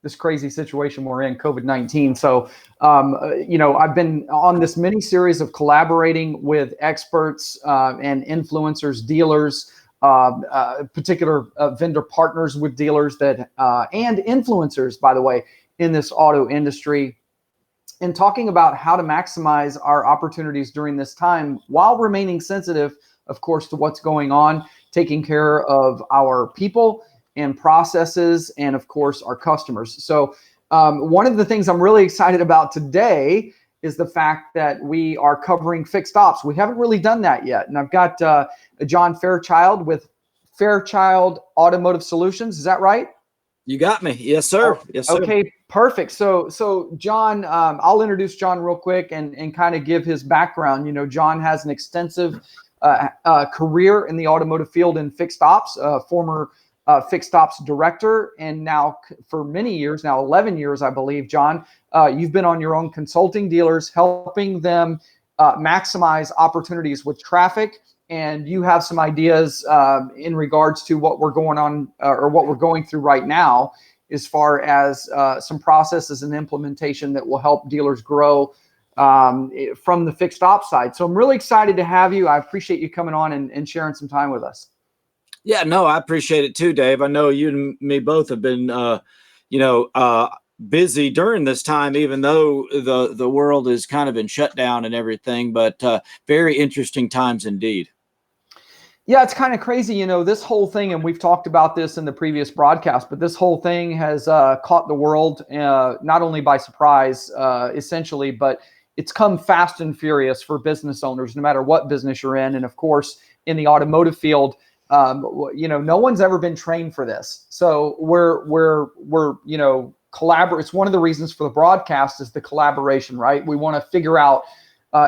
this crazy situation we're in, COVID-19. So, I've been on this mini series of collaborating with experts and influencers, dealers, particular vendor partners with dealers that and influencers, by the way, in this auto industry, and talking about how to maximize our opportunities during this time while remaining sensitive, of course, to what's going on, taking care of our people and processes, and of course, our customers. So one of the things I'm really excited about today is the fact that we are covering fixed ops. We haven't really done that yet. And I've got John Fairchild with Fairchild Automotive Solutions. Is that right? You got me. Yes, sir. Yes, sir. Okay, perfect. So John, I'll introduce John real quick and kind of give his background. John has an extensive career in the automotive field in fixed ops, former fixed ops director, and now for many years, now 11 years, I believe, John, you've been on your own consulting dealers, helping them maximize opportunities with traffic. And you have some ideas in regards to what we're going on or what we're going through right now, as far as some processes and implementation that will help dealers grow from the fixed ops side. So I'm really excited to have you. I appreciate you coming on and sharing some time with us. Yeah, no, I appreciate it too, Dave. I know you and me both have been, busy during this time, even though the world is kind of in shutdown and everything, but very interesting times indeed. Yeah, it's kind of crazy, this whole thing, and we've talked about this in the previous broadcast, but this whole thing has caught the world not only by surprise, essentially, but it's come fast and furious for business owners, no matter what business you're in. And of course, in the automotive field, no one's ever been trained for this. So we're collaborate. It's one of the reasons for the broadcast is the collaboration, right? We want to figure out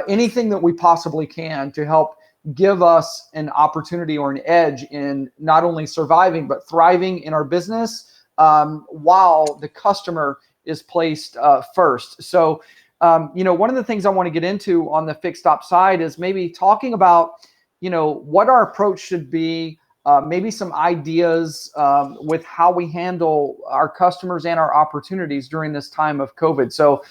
anything that we possibly can to help give us an opportunity or an edge in not only surviving, but thriving in our business while the customer is placed first. So, one of the things I want to get into on the fixed op side is maybe talking about, what our approach should be, maybe some ideas with how we handle our customers and our opportunities during this time of COVID. So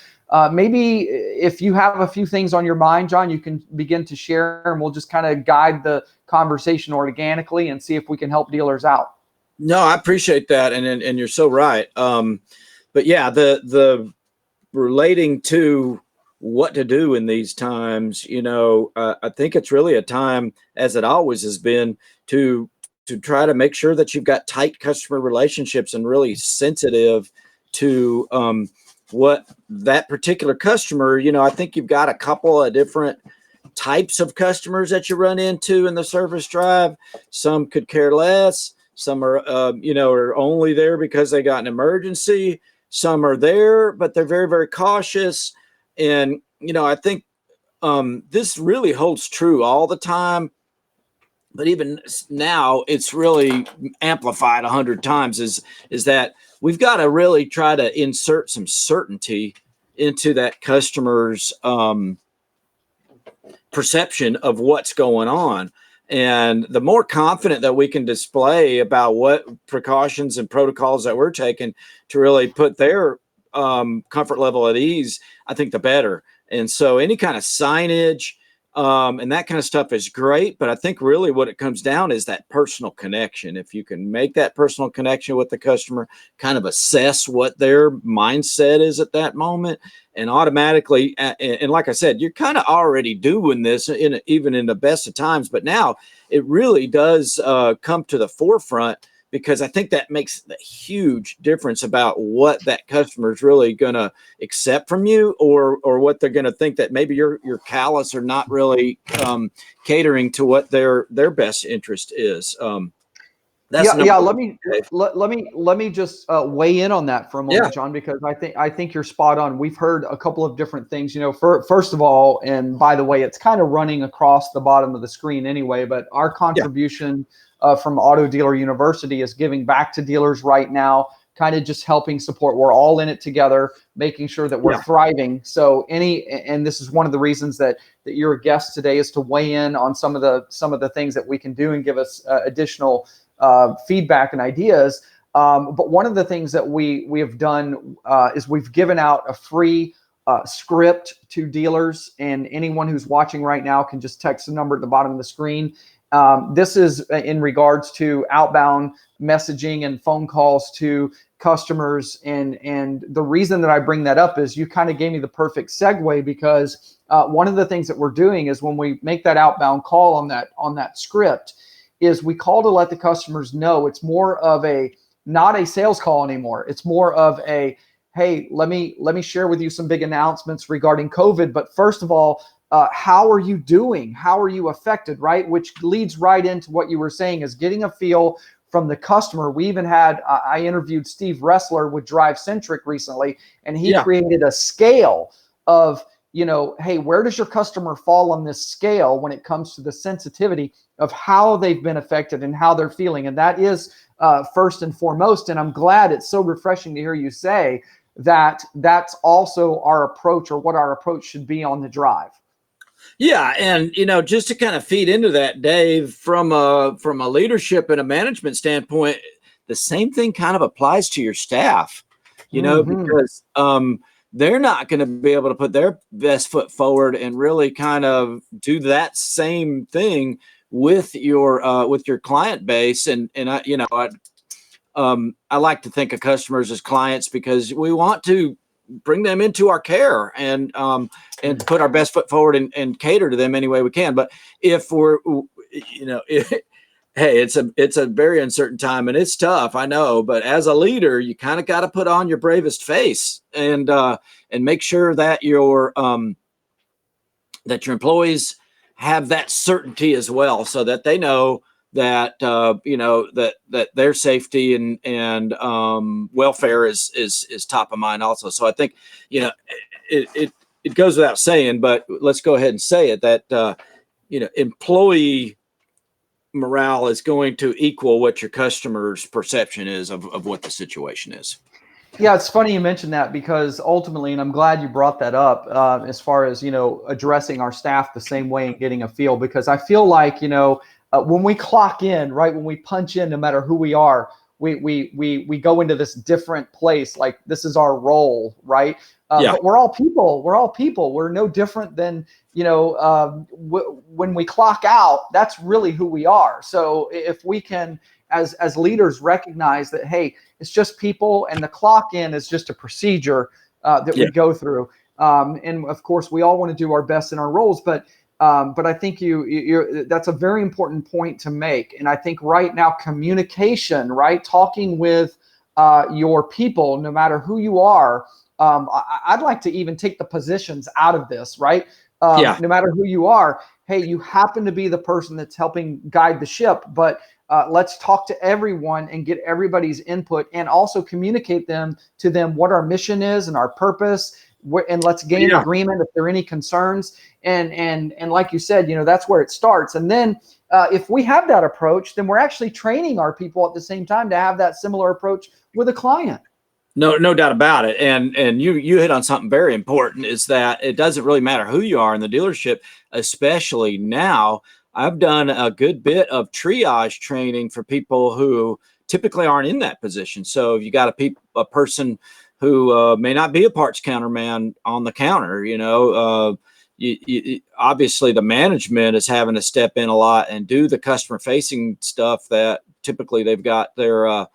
maybe if you have a few things on your mind, John, you can begin to share, and we'll just kind of guide the conversation organically and see if we can help dealers out. No, I appreciate that. And you're so right. But yeah, the relating to what to do in these times, I think it's really a time, as it always has been, to try to make sure that you've got tight customer relationships and really sensitive to what that particular customer, I think you've got a couple of different types of customers that you run into in the service drive. Some could care less. Some are, are only there because they got an emergency. Some are there, but they're very, very cautious. And, I think this really holds true all the time. But even now, it's really amplified 100 times is that we've got to really try to insert some certainty into that customer's perception of what's going on. And the more confident that we can display about what precautions and protocols that we're taking to really put their comfort level at ease, I think the better. And so any kind of signage, and that kind of stuff is great, but I think really what it comes down is that personal connection. If you can make that personal connection with the customer, kind of assess what their mindset is at that moment, and automatically, and like I said, you're kind of already doing this even in the best of times, but now it really does come to the forefront, because I think that makes a huge difference about what that customer is really going to accept from you, or what they're going to think that maybe you're callous or not really catering to what their best interest is. Let me just weigh in on that for a moment, John, because I think you're spot on. We've heard a couple of different things. First of all, and by the way, it's kind of running across the bottom of the screen anyway, but our contribution from Auto Dealer University is giving back to dealers right now, kind of just helping support. We're all in it together, making sure that we're thriving. So and this is one of the reasons that you're a guest today, is to weigh in on some of the things that we can do and give us additional feedback and ideas. But one of the things that we have done is we've given out a free script to dealers, and anyone who's watching right now can just text the number at the bottom of the screen. This is in regards to outbound messaging and phone calls to customers. And the reason that I bring that up is you kind of gave me the perfect segue, because one of the things that we're doing is when we make that outbound call on that script is we call to let the customers know it's more of not a sales call anymore. It's more of a, hey, let me share with you some big announcements regarding COVID. But first of all, how are you doing? How are you affected, right? Which leads right into what you were saying, is getting a feel from the customer. We even had, I interviewed Steve Ressler with Drive Centric recently, and he created a scale of, hey, where does your customer fall on this scale when it comes to the sensitivity of how they've been affected and how they're feeling? And that is first and foremost. And I'm glad, it's so refreshing to hear you say that that's also our approach, or what our approach should be on the drive. Yeah. And, just to kind of feed into that, Dave, from a leadership and a management standpoint, the same thing kind of applies to your staff, because they're not going to be able to put their best foot forward and really kind of do that same thing with your client base. And I like to think of customers as clients, because we want to bring them into our care and put our best foot forward and cater to them any way we can. But if we're, hey, it's a very uncertain time, and it's tough, I know. But as a leader, you kind of got to put on your bravest face and make sure that your employees have that certainty as well, so that they know that that their safety and welfare is top of mind also. So I think it goes without saying, but let's go ahead and say it, that employee morale is going to equal what your customer's perception is of what the situation is. Yeah, it's funny you mentioned that, because ultimately, and I'm glad you brought that up, as far as addressing our staff the same way and getting a feel, because I feel like when we clock in, right, when we punch in, no matter who we are, we go into this different place, like this is our role, right? But we're all people. We're no different than when we clock out. That's really who we are. So if we can, as leaders, recognize that, hey, it's just people, and the clock in is just a procedure that we go through. And of course, we all want to do our best in our roles, but I think that's a very important point to make. And I think right now, communication, right, talking with your people, no matter who you are, I'd like to even take the positions out of this, right? No matter who you are, hey, you happen to be the person that's helping guide the ship, but let's talk to everyone and get everybody's input, and also communicate to them what our mission is and our purpose, and let's gain agreement if there are any concerns. And like you said, that's where it starts. And then if we have that approach, then we're actually training our people at the same time to have that similar approach with a client. No doubt about it. And you hit on something very important, is that it doesn't really matter who you are in the dealership, especially now. I've done a good bit of triage training for people who typically aren't in that position. So if you got a person who may not be a parts counterman on the counter, obviously the management is having to step in a lot and do the customer facing stuff that typically they've got their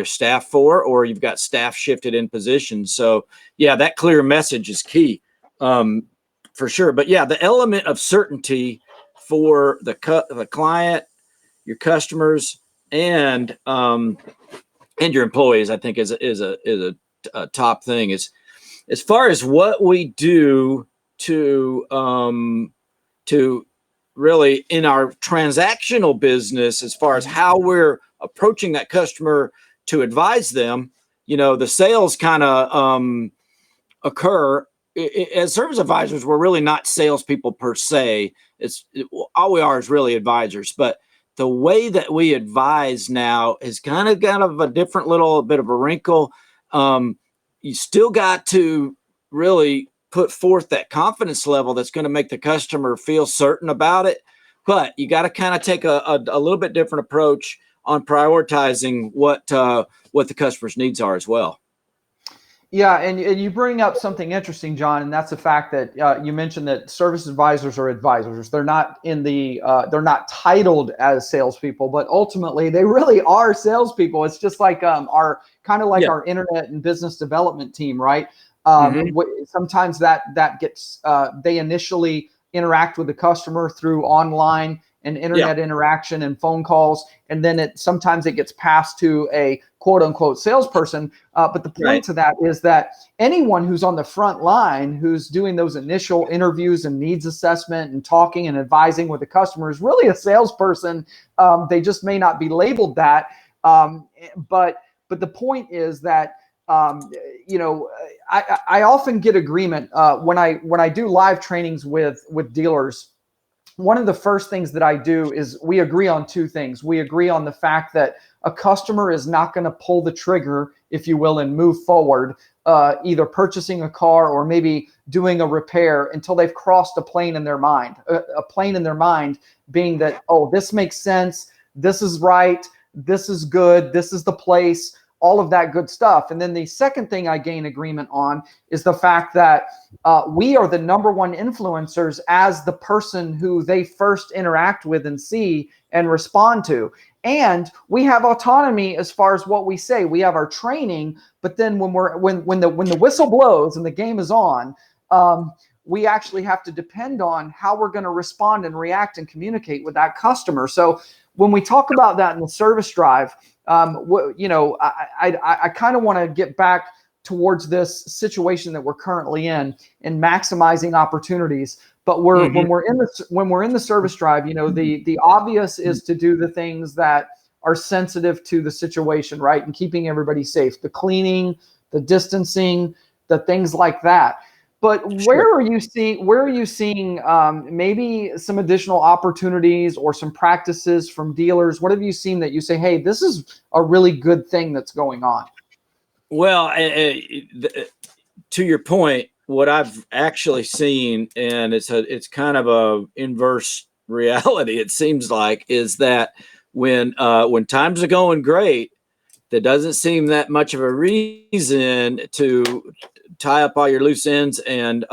staff for, or you've got staff shifted in positions. So that clear message is key, for sure. But the element of certainty for the client, your customers, and your employees, I think is a top thing. Is as far as what we do to really in our transactional business, as far as how we're approaching that customer to advise them, the sales kind of occur. As service advisors, we're really not salespeople per se. All we are is really advisors. But the way that we advise now is kind of a different little bit of a wrinkle. You still got to really put forth that confidence level that's going to make the customer feel certain about it. But you got to kind of take a little bit different approach on prioritizing what the customer's needs are as well. Yeah, and you bring up something interesting, John, and that's the fact that you mentioned that service advisors are advisors. They're not they're not titled as salespeople, but ultimately they really are salespeople. It's just like our our internet and business development team, right? Sometimes that gets they initially interact with the customer through online and internet interaction and phone calls, and then sometimes it gets passed to a quote unquote salesperson. But the point to that is that anyone who's on the front line, who's doing those initial interviews and needs assessment and talking and advising with the customer, is really a salesperson. They just may not be labeled that. But the point is that I often get agreement when I do live trainings with dealers. One of the first things that I do is we agree on two things. We agree on the fact that a customer is not going to pull the trigger, if you will, and move forward, either purchasing a car or maybe doing a repair until they've crossed a plane in their mind. A plane in their mind being that, oh, this makes sense, this is right, this is good, this is the place, all of that good stuff. And then the second thing I gain agreement on is the fact that we are the number one influencers as the person who they first interact with and see and respond to. And we have autonomy as far as what we say. We have our training, but then when the whistle blows and the game is on, we actually have to depend on how we're going to respond and react and communicate with that customer. So when we talk about that in the service drive, I kind of want to get back towards this situation that we're currently in and maximizing opportunities. But when we're in the service drive, the obvious is to do the things that are sensitive to the situation, right? And keeping everybody safe, the cleaning, the distancing, the things like that. But where are you seeing maybe some additional opportunities or some practices from dealers? What have you seen that you say, hey, this is a really good thing that's going on? Well, to your point, what I've actually seen, and it's kind of a inverse reality, it seems like, is that when times are going great, there doesn't seem that much of a reason to tie up all your loose ends and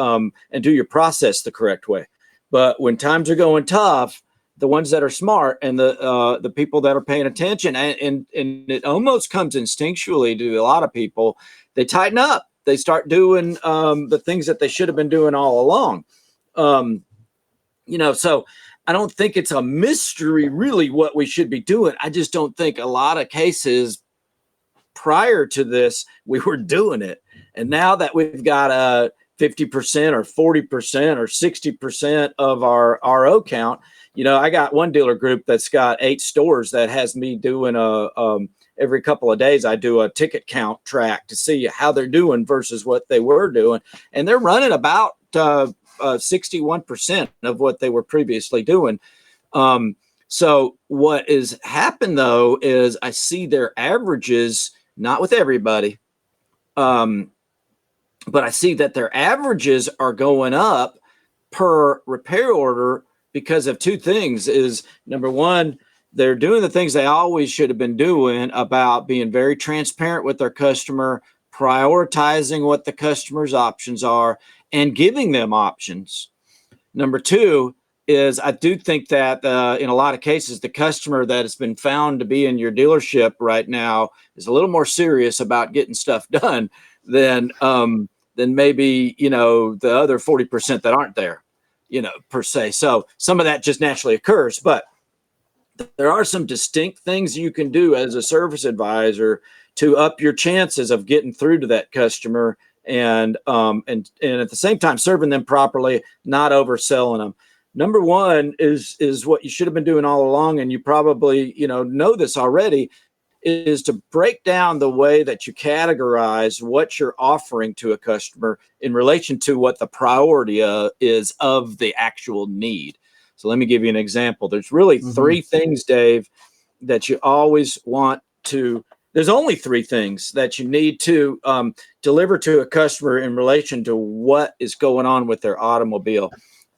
do your process the correct way. But when times are going tough, the ones that are smart and the people that are paying attention, and it almost comes instinctually to a lot of people, they tighten up. They start doing the things that they should have been doing all along. So I don't think it's a mystery really what we should be doing. I just don't think a lot of cases prior to this we were doing it. And now that we've got 50% or 40% or 60% of our RO count, I got one dealer group that's got 8 stores that has me doing every couple of days, I do a ticket count track to see how they're doing versus what they were doing. And they're running about 61% of what they were previously doing. So what has happened though, is I see their averages, not with everybody, but I see that their averages are going up per repair order because of two things. Is number one, they're doing the things they always should have been doing about being very transparent with their customer, prioritizing what the customer's options are, and giving them options. Number two is I do think that in a lot of cases, the customer that has been found to be in your dealership right now is a little more serious about getting stuff done than maybe, the other 40% that aren't there, per se. So some of that just naturally occurs, but there are some distinct things you can do as a service advisor to up your chances of getting through to that customer and at the same time serving them properly, not overselling them. Number one is what you should have been doing all along, and you probably know this already, is to break down the way that you categorize what you're offering to a customer in relation to what the priority is of the actual need. So let me give you an example. There's really three things, Dave, that you always want to, there's only three things that you need to deliver to a customer in relation to what is going on with their automobile.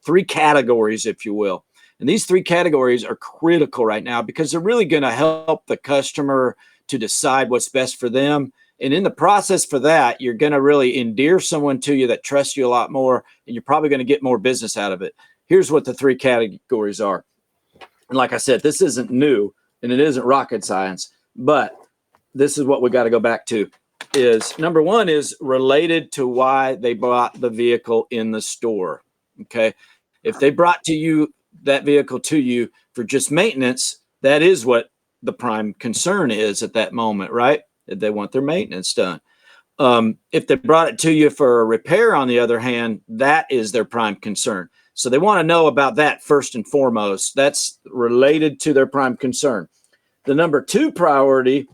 Three categories, if you will. And these three categories are critical right now because they're really going to help the customer to decide what's best for them. And in the process for that, you're going to really endear someone to you that trusts you a lot more, and you're probably going to get more business out of it. Here's what the three categories are. And like I said, this isn't new and it isn't rocket science, but this is what we got to go back to. Is number one is related to why they bought the vehicle in the store. Okay. If they brought to you that vehicle to you for just maintenance, that is what the prime concern is at that moment, right? They want their maintenance done. If they brought it to you for a repair, on the other hand, that is their prime concern. So they want to know about that first and foremost. That's related to their prime concern. The number two priority,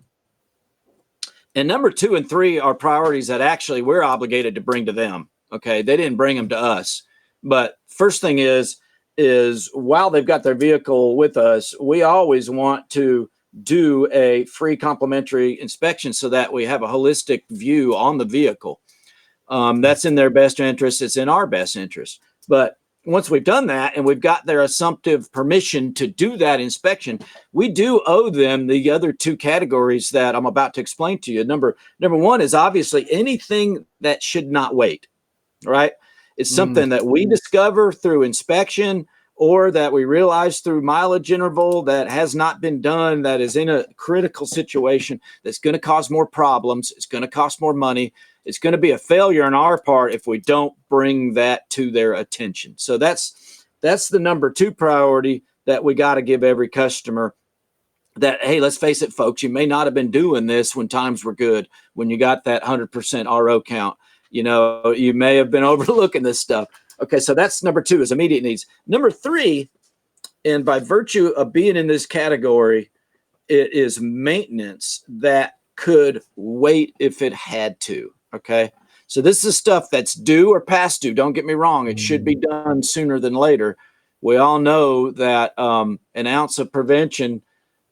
and number 2 and 3 are priorities that actually we're obligated to bring to them. Okay. They didn't bring them to us. But first thing is while they've got their vehicle with us, we always want to do a free complimentary inspection so that we have a holistic view on the vehicle. That's in their best interest. It's in our best interest. But once we've done that and we've got their assumptive permission to do that inspection, we do owe them the other two categories that I'm about to explain to you. Number one is obviously anything that should not wait, right? It's something that we discover through inspection or that we realize through mileage interval that has not been done, that is in a critical situation, that's going to cause more problems. It's going to cost more money. It's going to be a failure on our part if we don't bring that to their attention. So that's the number 2 priority that we got to give every customer. That, hey, let's face it, folks, you may not have been doing this when times were good, when you got that 100% RO count. You know, you may have been overlooking this stuff. Okay, so that's number 2 is immediate needs. Number 3, and by virtue of being in this category, it is maintenance that could wait if it had to. Okay, so this is stuff that's due or past due. Don't get me wrong. It should be done sooner than later. We all know that an ounce of prevention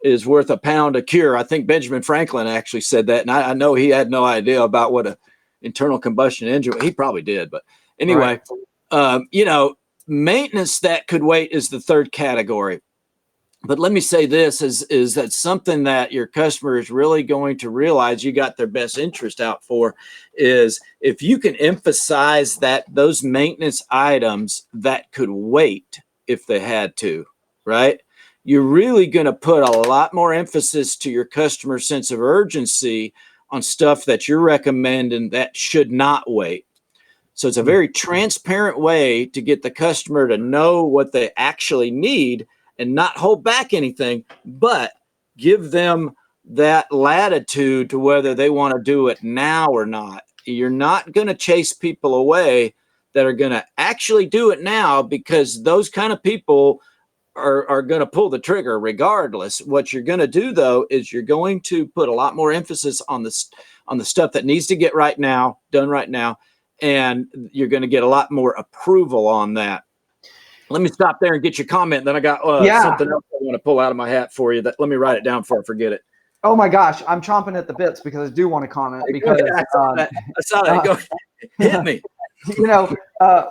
is worth a pound of cure. I think Benjamin Franklin actually said that. And I know he had no idea about what a internal combustion engine. He probably did. But anyway, maintenance that could wait is the third category. But let me say this is that something that your customer is really going to realize you got their best interest out for is if you can emphasize that those maintenance items that could wait if they had to, right? You're really going to put a lot more emphasis to your customer sense of urgency on stuff that you're recommending that should not wait. So it's a very transparent way to get the customer to know what they actually need and not hold back anything, but give them that latitude to whether they want to do it now or not. You're not going to chase people away that are going to actually do it now, because those kind of people are going to pull the trigger regardless. What you're going to do, though, is you're going to put a lot more emphasis on the stuff that needs to get done right now, and you're going to get a lot more approval on that. Let me stop there and get your comment. Then I got something else I want to pull out of my hat for you. Let me write it down before I forget it. Oh my gosh, I'm chomping at the bits because I do want to comment. Because I saw that. Go ahead. Hit me.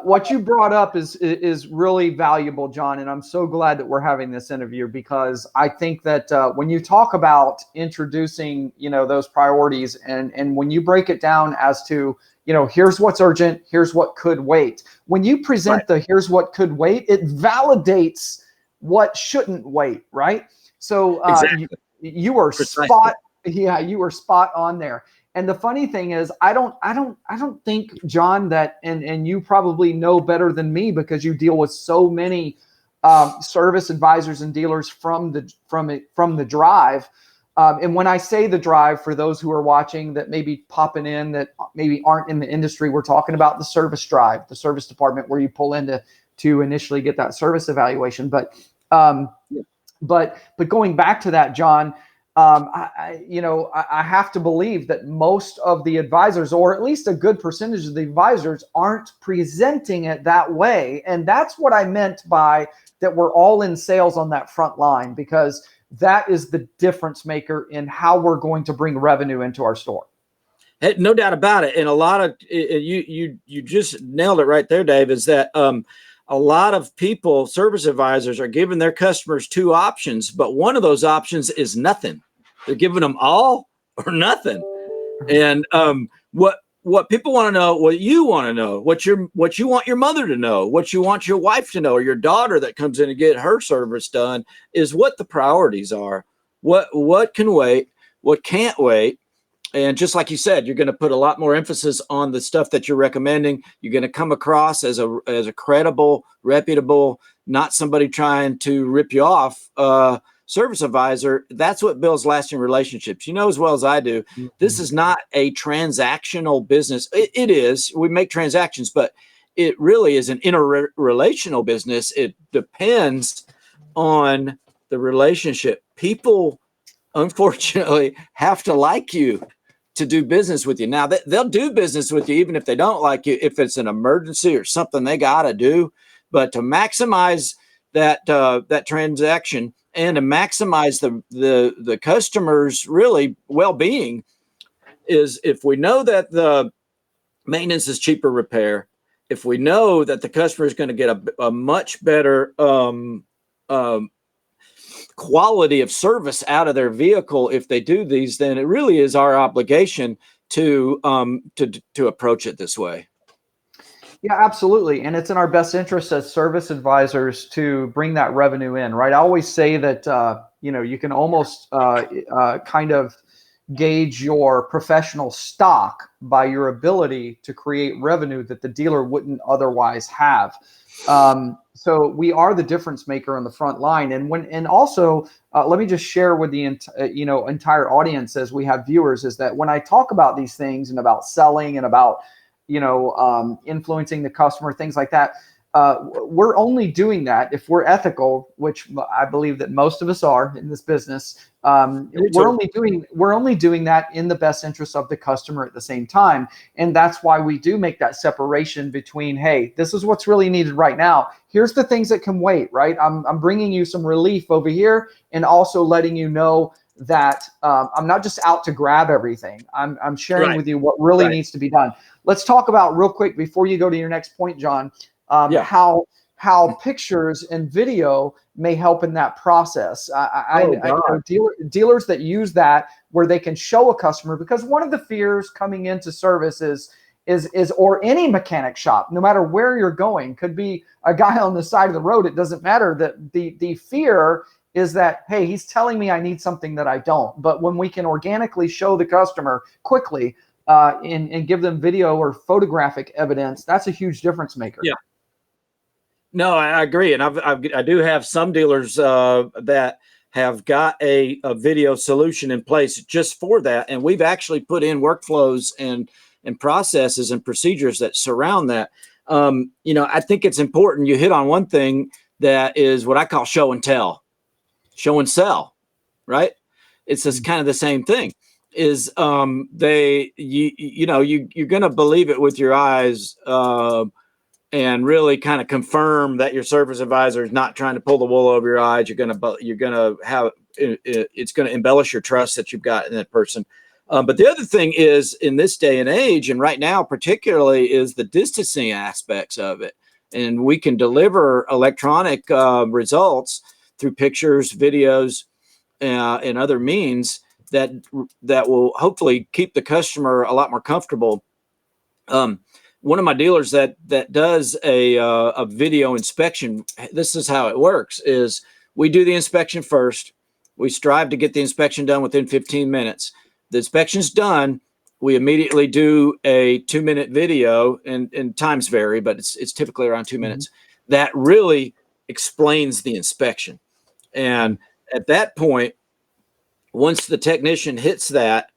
What you brought up is really valuable, John, and I'm so glad that we're having this interview, because I think that when you talk about introducing, those priorities, and when you break it down as to, here's what's urgent, here's what could wait. When you present the here's what could wait, it validates what shouldn't wait, right? So exactly. you are you were spot on there. And the funny thing is, I don't think, John, that, and you probably know better than me because you deal with so many service advisors and dealers from the drive. And when I say the drive, for those who are watching that may be popping in that maybe aren't in the industry, we're talking about the service drive, the service department where you pull in to initially get that service evaluation. But going back to that, John, I have to believe that most of the advisors, or at least a good percentage of the advisors, aren't presenting it that way. And that's what I meant by that we're all in sales on that front line, because that is the difference maker in how we're going to bring revenue into our store. Hey, no doubt about it. And a lot of you just nailed it right there, Dave, is that a lot of people, service advisors, are giving their customers two options, but one of those options is nothing. They're giving them all or nothing. And what people want to know, what you want to know, what you want your mother to know, what you want your wife to know, or your daughter that comes in to get her service done, is what the priorities are. What can wait, what can't wait. And just like you said, you're going to put a lot more emphasis on the stuff that you're recommending. You're going to come across as a credible, reputable, not somebody trying to rip you off service advisor. That's what builds lasting relationships. You know as well as I do, this is not a transactional business. It is. We make transactions, but it really is an interrelational business. It depends on the relationship. People, unfortunately, have to like you to do business with you. Now, they'll do business with you even if they don't like you, if it's an emergency or something they got to do. But to maximize that transaction and to maximize the customer's really well-being is if we know that the maintenance is cheaper repair, if we know that the customer is going to get a much better quality of service out of their vehicle if they do these, then it really is our obligation to approach it this way. Yeah, absolutely. And it's in our best interest as service advisors to bring that revenue in, right? I always say that, you can almost kind of gauge your professional stock by your ability to create revenue that the dealer wouldn't otherwise have. So we are the difference maker on the front line. And also, let me just share with the entire audience as we have viewers, is that when I talk about these things and about selling and about influencing the customer, things like that, we're only doing that if we're ethical, which I believe that most of us are in this business. We're only doing that in the best interest of the customer at the same time. And that's why we do make that separation between, hey, this is what's really needed right now. Here's the things that can wait, right? I'm bringing you some relief over here, and also letting you know that I'm not just out to grab everything. I'm sharing with you what really needs to be done. Let's talk about real quick before you go to your next point, John, how pictures and video may help in that process. I know dealers that use that where they can show a customer, because one of the fears coming into service is or any mechanic shop, no matter where you're going, could be a guy on the side of the road. It doesn't matter. That the fear is that, hey, he's telling me I need something that I don't. But when we can organically show the customer quickly and give them video or photographic evidence, that's a huge difference maker. Yeah. No, I agree. And I do have some dealers that have got a video solution in place just for that. And we've actually put in workflows and processes and procedures that surround that. I think it's important. You hit on one thing that is what I call show and tell, show and sell, right? It's just kind of the same thing. Is you're going to believe it with your eyes and really kind of confirm that your service advisor is not trying to pull the wool over your eyes. You're going to have it's going to embellish your trust that you've got in that person. But the other thing is, in this day and age, and right now particularly, is the distancing aspects of it. And we can deliver electronic results through pictures, videos, and other means that will hopefully keep the customer a lot more comfortable. One of my dealers that does a video inspection, this is how it works: is we do the inspection first. We strive to get the inspection done within 15 minutes. The inspection's done, we immediately do a 2-minute video, and times vary, but it's typically around 2 minutes. That really explains the inspection. And at that point, once the technician hits that,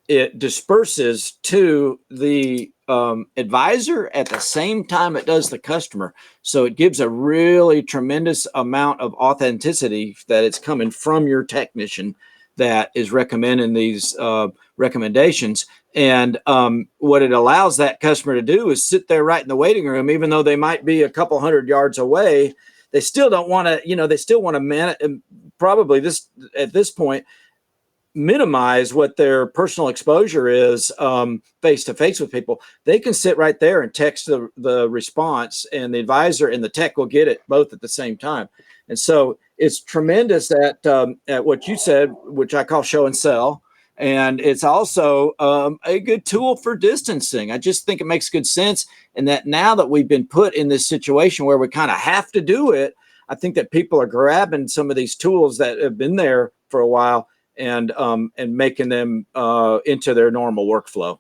it disperses to the advisor at the same time it does the customer. So it gives a really tremendous amount of authenticity that it's coming from your technician that is recommending these recommendations. And what it allows that customer to do is sit there right in the waiting room, even though they might be a couple 100 yards away. They still don't want to, they still want to probably at this point, minimize what their personal exposure is face to face with people, they can sit right there and text the response, and the advisor and the tech will get it both at the same time. And so it's tremendous at what you said, which I call show and sell. And it's also a good tool for distancing. I just think it makes good sense. And that now that we've been put in this situation where we kind of have to do it, I think that people are grabbing some of these tools that have been there for a while and making them into their normal workflow.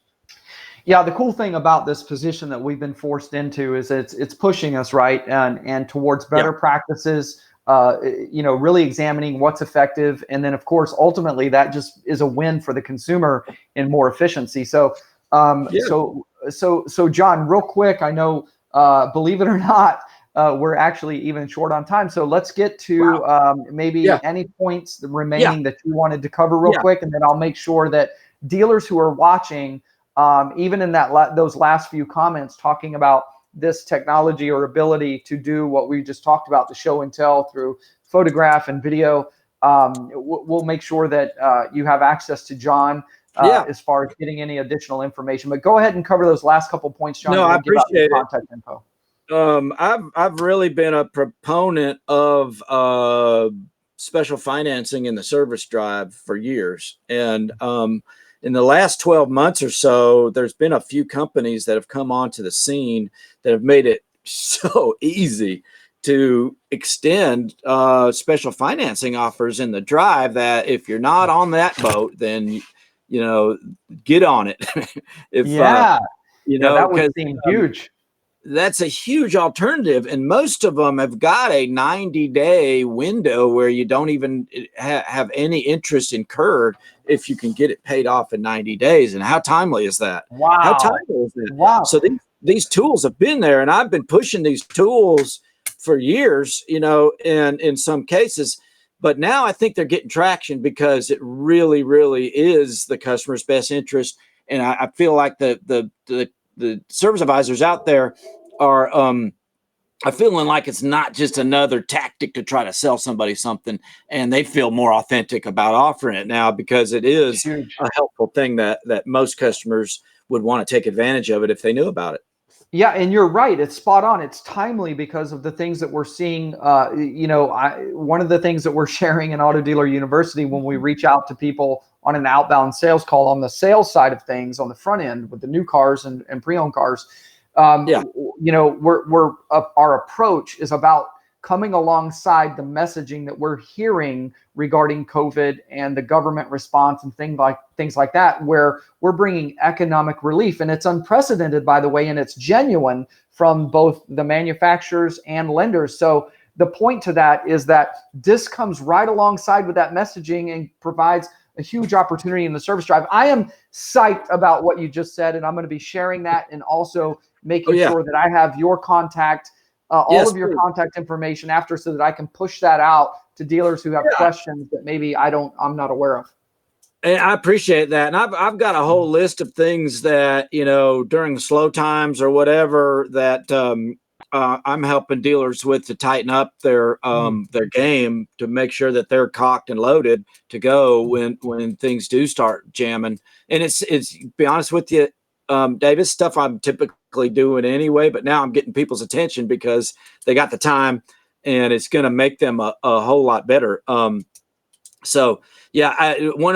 Yeah, the cool thing about this position that we've been forced into is it's pushing us right and towards better practices. Really examining what's effective, and then of course ultimately that just is a win for the consumer in more efficiency. So John, real quick, I know believe it or not, we're actually even short on time. So let's get to maybe any points remaining that you wanted to cover real quick, and then I'll make sure that dealers who are watching, even in those last few comments talking about this technology or ability to do what we just talked about, the show and tell through photograph and video, we'll make sure that you have access to John as far as getting any additional information. But go ahead and cover those last couple points, John. No, I appreciate it. Contact info. I've really been a proponent of special financing in the service drive for years, and in the last 12 months or so, there's been a few companies that have come onto the scene that have made it so easy to extend special financing offers in the drive that if you're not on that boat, then get on it. That would seem huge. That's a huge alternative, and most of them have got a 90-day window where you don't even have any interest incurred if you can get it paid off in 90 days. And how timely is that? Wow. How timely is that? Wow. So these tools have been there, and I've been pushing these tools for years, in some cases. But now I think they're getting traction because it really, really is the customer's best interest. And I feel like the service advisors out there are feeling like it's not just another tactic to try to sell somebody something, and they feel more authentic about offering it now because it is huge. A helpful thing that most customers would want to take advantage of it if they knew about it. Yeah, and you're right. It's spot on. It's timely because of the things that we're seeing. One of the things that we're sharing in Auto Dealer University when we reach out to people on an outbound sales call on the sales side of things on the front end with the new cars and pre-owned cars, our approach is about coming alongside the messaging that we're hearing regarding COVID and the government response and things like that, where we're bringing economic relief. And it's unprecedented, by the way, and it's genuine from both the manufacturers and lenders. So the point to that is that this comes right alongside with that messaging and provides a huge opportunity in the service drive. I am psyched about what you just said, and I'm going to be sharing that and also making sure that I have your contact, all of your contact information after, so that I can push that out to dealers who have questions that maybe I'm not aware of. And I appreciate that. And I've got a whole list of things that, during the slow times or whatever that I'm helping dealers with to tighten up their game to make sure that they're cocked and loaded to go when things do start jamming. And it's be honest with you, Davis, stuff I'm typically doing anyway, but now I'm getting people's attention because they got the time, and it's going to make them a whole lot better. One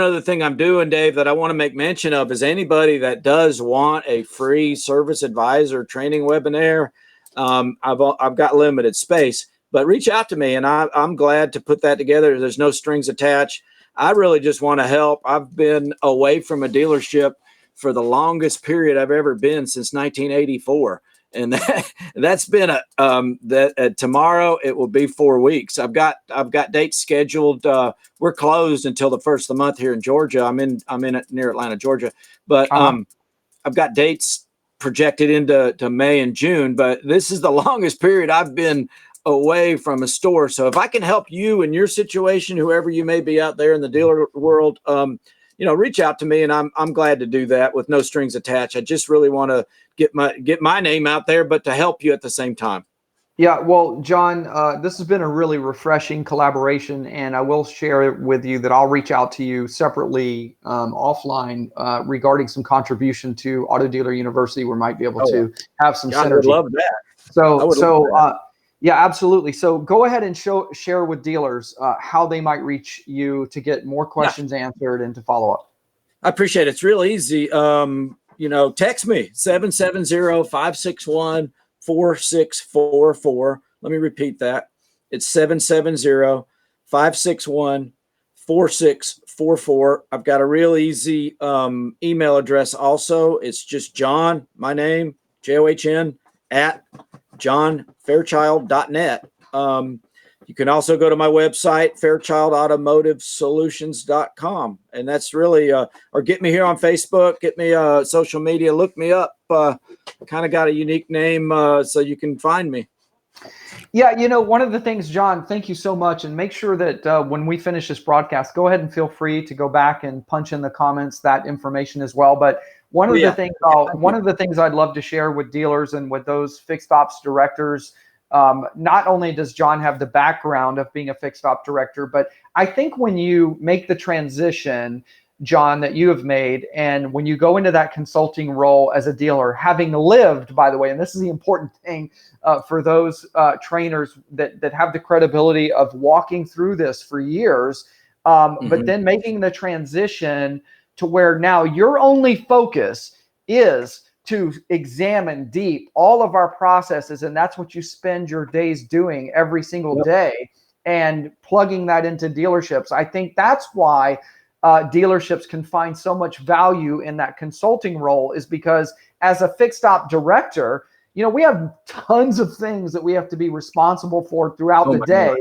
other thing I'm doing, Dave, that I want to make mention of is anybody that does want a free service advisor training webinar. I've got limited space, but reach out to me and I'm glad to put that together. There's no strings attached. I really just want to help. I've been away from a dealership for the longest period I've ever been since 1984. And that's been tomorrow it will be 4 weeks. I've got dates scheduled. We're closed until the first of the month here in Georgia. I'm in near Atlanta, Georgia, but I've got dates projected into May and June. But this is the longest period I've been away from a store. So if I can help you in your situation, whoever you may be out there in the dealer world, reach out to me, and I'm glad to do that with no strings attached. I just really want to get my name out there, but to help you at the same time. Yeah, well, John, this has been a really refreshing collaboration, and I will share with you that I'll reach out to you separately offline regarding some contribution to Auto Dealer University. We might be able to have some I would synergy. love that. Yeah, absolutely. So go ahead and share with dealers how they might reach you to get more questions answered and to follow up. I appreciate it. It's real easy. Text me 770-561-4644. Let me repeat that. It's 770-561-4644. I've got a real easy email address also. It's just John, my name, JOHN, at johnfairchild.net. You can also go to my website, fairchildautomotivesolutions.com. And that's really, or get me here on Facebook, get me social media, look me up. Kind of got a unique name so you can find me. Yeah, one of the things, John, thank you so much. And make sure that when we finish this broadcast, go ahead and feel free to go back and punch in the comments that information as well. But one of the things I'd love to share with dealers and with those fixed ops directors, not only does John have the background of being a fixed op director, but I think when you make the transition, John, that you have made, and when you go into that consulting role as a dealer, having lived, by the way, and this is the important thing for those trainers that have the credibility of walking through this for years, but then making the transition to where now your only focus is to examine deep all of our processes, and that's what you spend your days doing every single day, and plugging that into dealerships. I think that's why dealerships can find so much value in that consulting role, is because as a fixed op director, we have tons of things that we have to be responsible for throughout the day.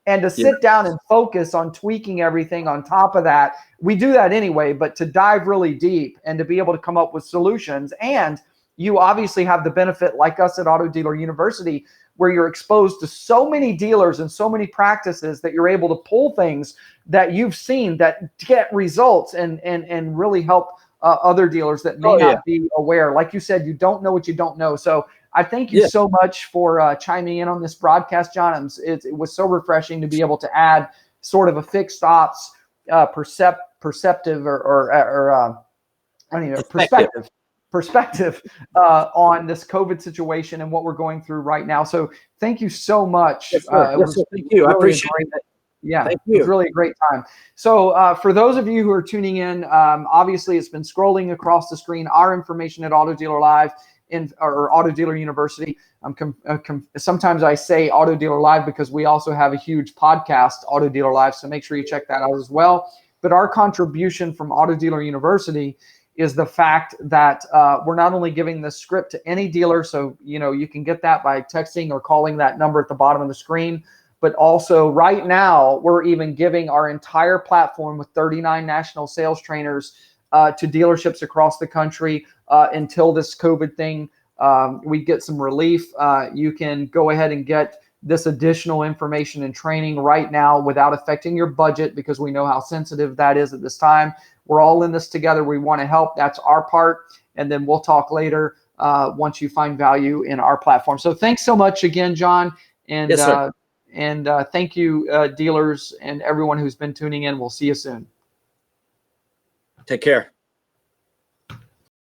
And to sit down and focus on tweaking everything on top of that, we do that anyway, but to dive really deep and to be able to come up with solutions. And you obviously have the benefit, like us at Auto Dealer University, where you're exposed to so many dealers and so many practices that you're able to pull things that you've seen that get results and really help other dealers that may not be aware. Like you said, you don't know what you don't know. So I thank you so much for chiming in on this broadcast, John. It was so refreshing to be able to add sort of a fixed ops perspective perspective on this COVID situation and what we're going through right now. So thank you so much. Thank you. I appreciate it. Yeah, it was really a great time. So for those of you who are tuning in, obviously it's been scrolling across the screen, our information at Auto Dealer Live or Auto Dealer University. Sometimes I say Auto Dealer Live because we also have a huge podcast, Auto Dealer Live. So make sure you check that out as well. But our contribution from Auto Dealer University is the fact that we're not only giving the script to any dealer, so you can get that by texting or calling that number at the bottom of the screen, but also right now we're even giving our entire platform with 39 national sales trainers to dealerships across the country until this COVID thing, we get some relief. You can go ahead and get this additional information and training right now without affecting your budget, because we know how sensitive that is at this time. We're all in this together. We want to help. That's our part. And then we'll talk later once you find value in our platform. So thanks so much again, John. And, thank you, dealers and everyone who's been tuning in. We'll see you soon. Take care.